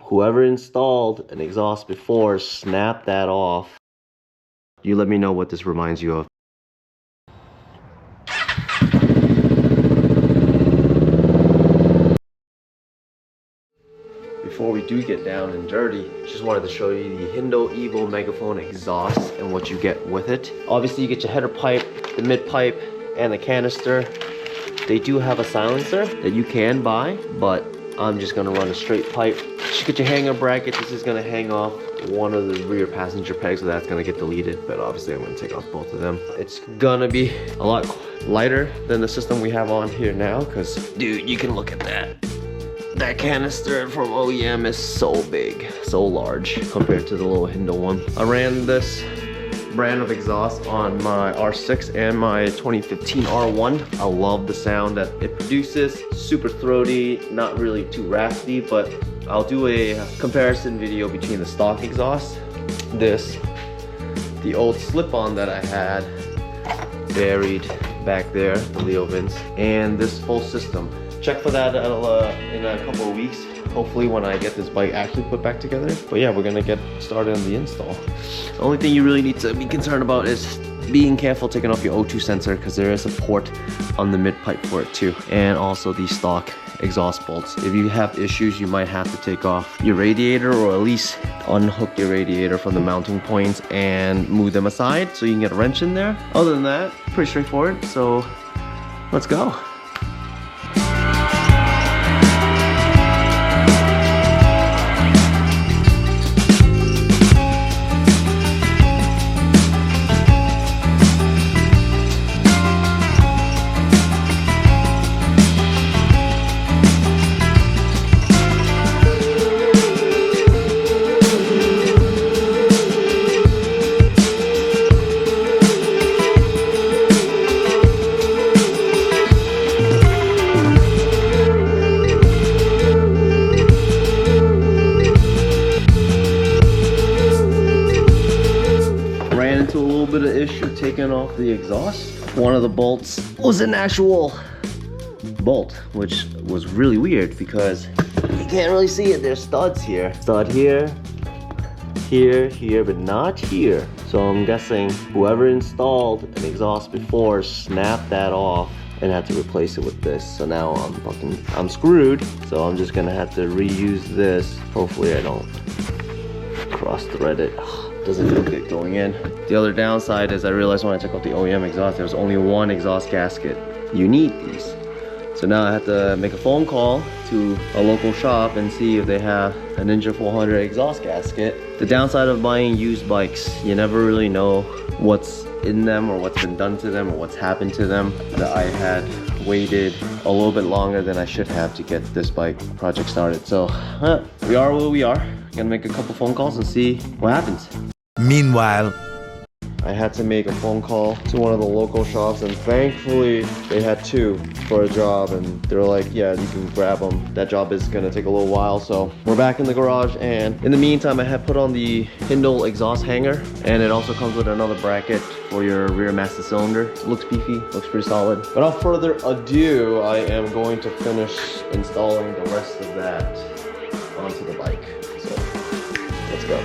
Whoever installed an exhaust before, snap that off. You let me know what this reminds you of. Before we do get down and dirty, just wanted to show you the Hindle Evo Megaphone exhaust and what you get with it. Obviously you get your header pipe, the mid pipe, and the canister. They do have a silencer that you can buy, but I'm just gonna run a straight pipe. You get your hanger bracket. This is gonna hang off one of the rear passenger pegs, so that's gonna get deleted, but obviously I'm gonna take off both of them. It's gonna be a lot lighter than the system we have on here now, because dude, you can look at that. That canister from OEM is so big, so large compared to the little Hindle one. I ran this brand of exhaust on my R6 and my 2015 R1. I love the sound that it produces. Super throaty, not really too raspy, but I'll do a comparison video between the stock exhaust, this, the old slip-on that I had buried back there, the Leo Vince, and this full system. Check for that in a couple of weeks, hopefully when I get this bike actually put back together. But yeah, we're gonna get started on the install. The only thing you really need to be concerned about is being careful taking off your O2 sensor, because there is a port on the mid pipe for it too, and also the stock exhaust bolts. If you have issues, you might have to take off your radiator, or at least unhook your radiator from the mounting points and move them aside so you can get a wrench in there. Other than that, pretty straightforward, so let's go. Bit of issue taking off the exhaust. One of the bolts was an actual bolt, which was really weird because you can't really see it. There's studs here. Stud here, here, but not here. So I'm guessing whoever installed an exhaust before snapped that off and had to replace it with this. So now I'm screwed. So I'm just gonna have to reuse this. Hopefully I don't cross thread it. Doesn't feel good going in. The other downside is I realized when I took off the OEM exhaust, there's only one exhaust gasket. You need these. So now I have to make a phone call to a local shop and see if they have a Ninja 400 exhaust gasket. The downside of buying used bikes, you never really know what's in them or what's been done to them or what's happened to them. That I had waited a little bit longer than I should have to get this bike project started. So we are where we are. Gonna make a couple phone calls and see what happens. Meanwhile, I had to make a phone call to one of the local shops, and thankfully they had two for a job, and they were like, yeah, you can grab them. That job is gonna take a little while, so we're back in the garage. And in the meantime, I had put on the Hindle exhaust hanger, and it also comes with another bracket for your rear master cylinder. It looks beefy, looks pretty solid. Without further ado, I am going to finish installing the rest of that onto the bike. So let's go.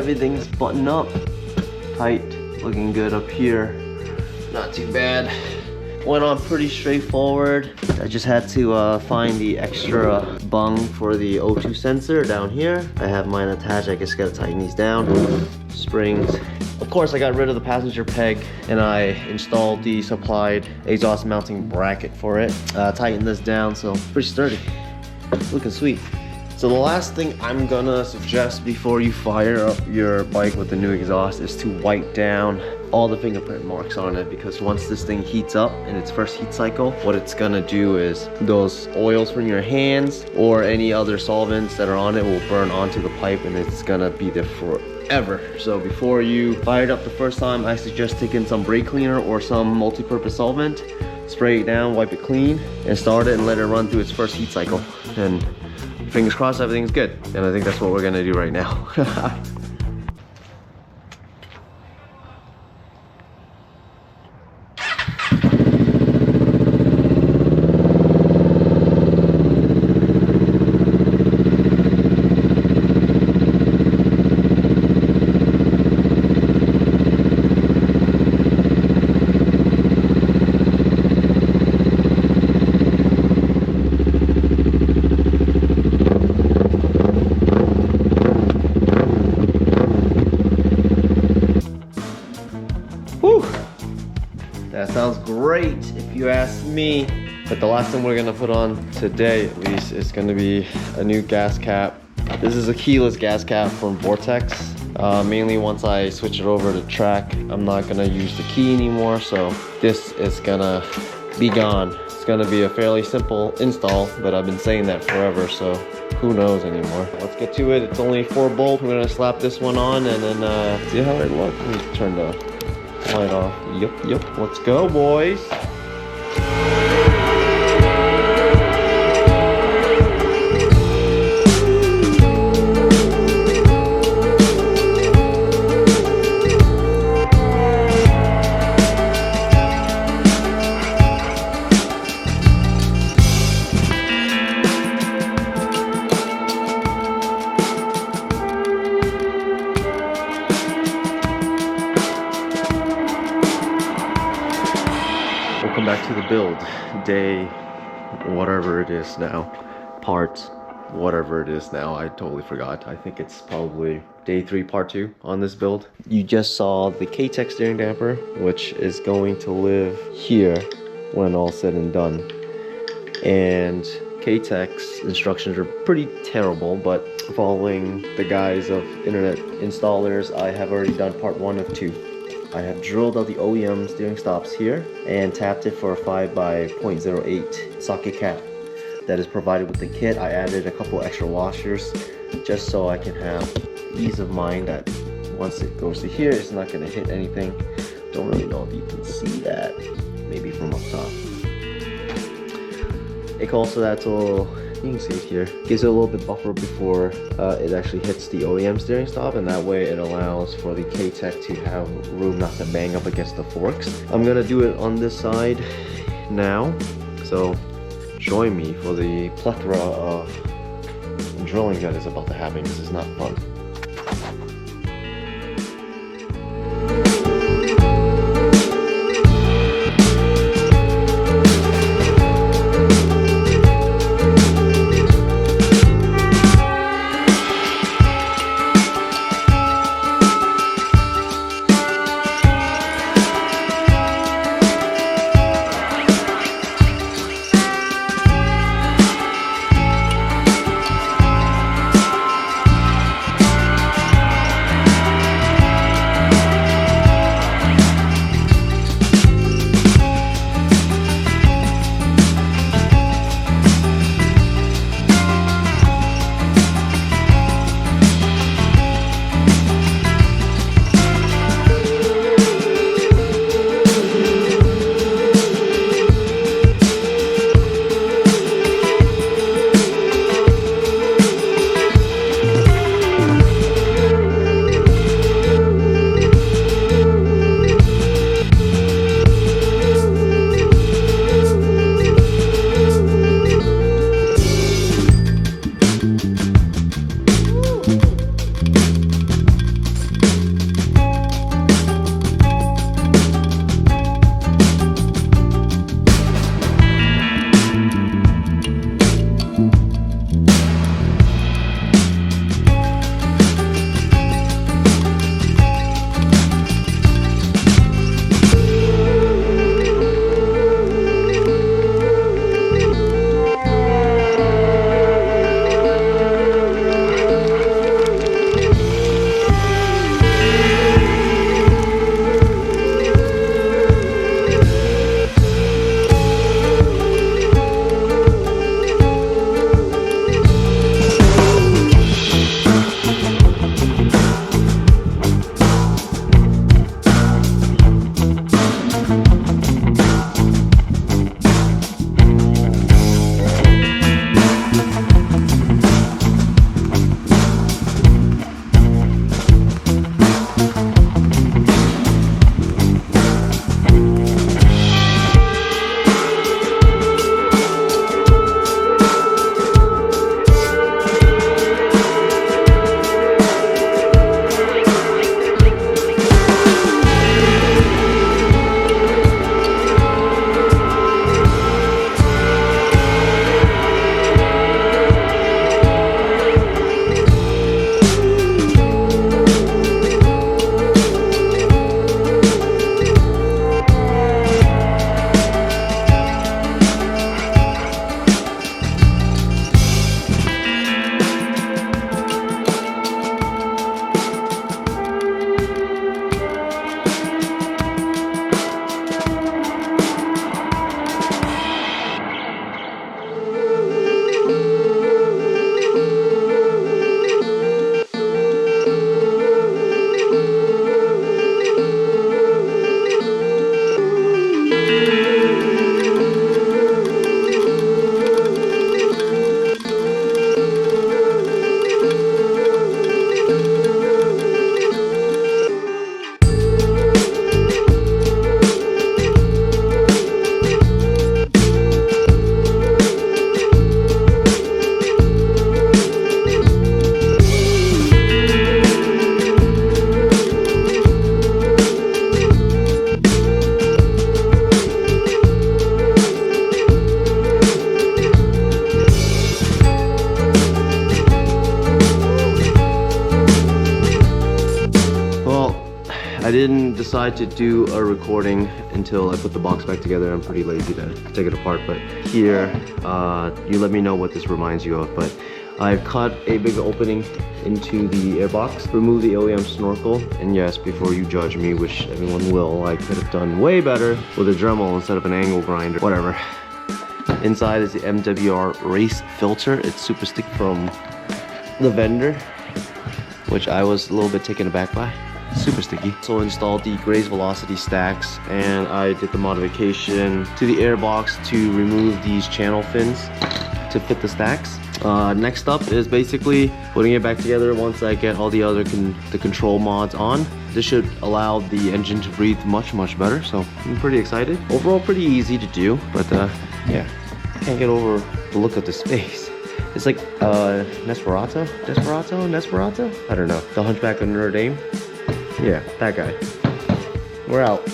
everything's buttoned up, tight, looking good up here. Not too bad. Went on pretty straightforward. I just had to find the extra bung for the O2 sensor down here. I have mine attached. I just gotta tighten these down. Springs. Of course, I got rid of the passenger peg and I installed the supplied exhaust mounting bracket for it. Tightened this down, so pretty sturdy. Looking sweet. So the last thing I'm gonna suggest before you fire up your bike with the new exhaust is to wipe down all the fingerprint marks on it, because once this thing heats up in its first heat cycle, what it's gonna do is those oils from your hands or any other solvents that are on it will burn onto the pipe and it's gonna be there forever. So before you fire it up the first time, I suggest taking some brake cleaner or some multi-purpose solvent, spray it down, wipe it clean, and start it and let it run through its first heat cycle. And fingers crossed everything's good. And I think that's what we're gonna do right now. That sounds great if you ask me. But the last thing we're gonna put on today, at least, is gonna be a new gas cap. This is a keyless gas cap from Vortex. Mainly once I switch it over to track, I'm not gonna use the key anymore, so this is gonna be gone. It's gonna be a fairly simple install, but I've been saying that forever, so who knows anymore. Let's get to it. It's only 4 bolts. We're gonna slap this one on and then see how it looks. Let me turn the light off. Yep. Let's go, boys. Welcome back to the build. Day, whatever it is now. Part, whatever it is now. I totally forgot. I think it's probably day 3, part 2 on this build. You just saw the K-Tech steering damper, which is going to live here when all said and done. And K-Tech's instructions are pretty terrible, but following the guise of internet installers, I have already done part 1 of 2. I have drilled out the OEM steering stops here and tapped it for a 5 by 0.08 socket cap that is provided with the kit. I added a couple extra washers just so I can have ease of mind that once it goes to here, it's not going to hit anything. Don't really know if you can see that, maybe from up top. It also adds a little, you can see it here, gives it a little bit buffer before it actually hits the OEM steering stop, and that way it allows for the K-Tech to have room not to bang up against the forks. I'm gonna do it on this side now, so join me for the plethora of drilling that is about to happen. This is not fun. I didn't decide to do a recording until I put the box back together. I'm pretty lazy to take it apart, but here, you let me know what this reminds you of. But I've cut a big opening into the airbox, removed the OEM snorkel, and yes, before you judge me, which everyone will, I could have done way better with a Dremel instead of an angle grinder, whatever. Inside is the MWR race filter. It's super sticky from the vendor, which I was a little bit taken aback by. Super sticky. So installed the Graze Velocity stacks, and I did the modification to the airbox to remove these channel fins to fit the stacks. Next up is basically putting it back together once I get all the other control mods on. This should allow the engine to breathe much better, so I'm pretty excited. Overall pretty easy to do, but yeah, I can't get over the look of the space. It's like Nesferatu? I don't know. The Hunchback of Notre Dame? Yeah, that guy. We're out.